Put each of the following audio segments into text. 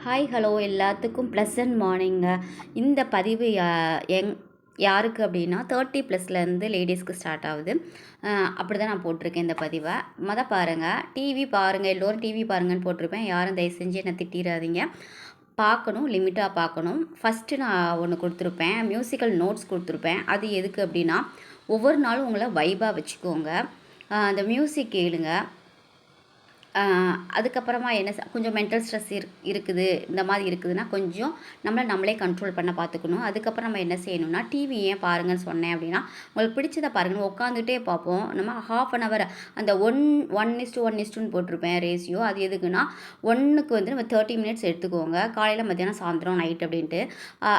Hi hello எல்லாத்துக்கும் pleasant மார்னிங்க. இந்த பதிவு யாருக்கு அப்படின்னா 30+லேருந்து லேடிஸ்க்கு ஸ்டார்ட் ஆகுது. அப்படி தான் நான் போட்டிருக்கேன் இந்த பதிவை. பாருங்கள், டிவி பாருங்கள், எல்லோரும் டிவி பாருங்கன்னு போட்டிருப்பேன். யாரும் தயவு செஞ்சு என்னை திட்டிடாதீங்க. பார்க்கணும், லிமிட்டாக பார்க்கணும். ஃபஸ்ட்டு நான் ஒன்று கொடுத்துருப்பேன், மியூசிக்கல் நோட்ஸ் கொடுத்துருப்பேன். அது எதுக்கு அப்படின்னா, ஒவ்வொரு நாளும் உங்களை வைபாக வச்சுக்கோங்க. அந்த மியூசிக் கேளுங்க. அதுக்கப்புறமா என்ன கொஞ்சம் மென்டல் ஸ்ட்ரெஸ் இருக்குது, இந்த மாதிரி இருக்குதுன்னா கொஞ்சம் நம்மளே கண்ட்ரோல் பண்ண பார்த்துக்கணும். அதுக்கப்புறம் நம்ம என்ன செய்யணும்னா, டிவி ஏன் பாருங்கன்னு சொன்னேன் அப்படின்னா, உங்களுக்கு பிடிச்சதை பாருங்கள். உட்காந்துட்டே பார்ப்போம். நம்ம ½ அன் ஹவர் அந்த 1:1:1 போட்டிருப்பேன் ரேஷியோ. அது எதுக்குன்னா, 1க்கு வந்து நம்ம 30 மினிட்ஸ் எடுத்துக்கோங்க. காலையில், மத்தியானம், சாயந்தரம், நைட் அப்படின்ட்டு.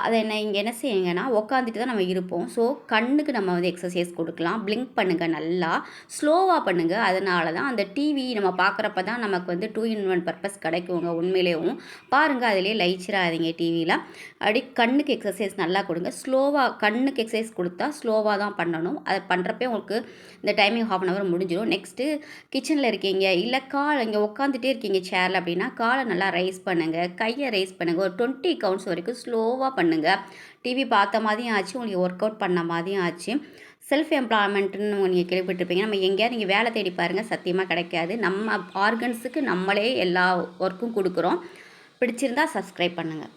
அதை இங்கே என்ன செய்யுங்கன்னா, உட்காந்துட்டு தான் நம்ம இருப்போம். ஸோ கண்ணுக்கு நம்ம வந்து எக்ஸசைஸ் கொடுக்கலாம். பிளிங்க் பண்ணுங்கள், நல்லா ஸ்லோவாக பண்ணுங்கள். அதனால தான் அந்த டிவி நம்ம பார்க்குறப்ப தான் நமக்கு வந்து 2 in 1 பர்பஸ் கிடைக்குங்க. உண்மையிலேயும் பாருங்கள், அதிலே லயிச்சிடாதீங்க. டிவியில் அப்படி கண்ணுக்கு எக்ஸசைஸ் நல்லா கொடுங்க. ஸ்லோவாக கண்ணுக்கு எக்ஸசைஸ் கொடுத்தா ஸ்லோவாக தான் பண்ணணும். அதை பண்ணுறப்பே உங்களுக்கு இந்த டைமிங் ½ அன் ஹவர் முடிஞ்சிடும். நெக்ஸ்ட்டு கிச்சனில் இருக்கீங்க, இல்லை இங்கே உட்காந்துட்டே இருக்கீங்க சேரில் அப்படின்னா, காலை நல்லா ரைஸ் பண்ணுங்கள், கையை ரைஸ் பண்ணுங்கள். ஒரு 20 கவுண்ட்ஸ் வரைக்கும் ஸ்லோவாக பண்ணுங்கள். டிவி பார்த்த மாதிரியும் ஆச்சு, உங்களுக்கு ஒர்க் அவுட் பண்ண மாதிரியும் ஆச்சு. செல்ஃப் எம்ப்ளாய்மெண்ட்டுன்னு நீங்கள் கேள்விப்பட்டிருப்பீங்க. நம்ம எங்கேயாவது நீங்கள் வேலை தேடி பாருங்கள், சத்தியமாக கிடைக்காது. நம்ம ஆர்கன்ஸுக்கு நம்மளே எல்லா ஒர்க்கும் கொடுக்குறோம். பிடிச்சிருந்தால் சப்ஸ்கிரைப் பண்ணுங்கள்.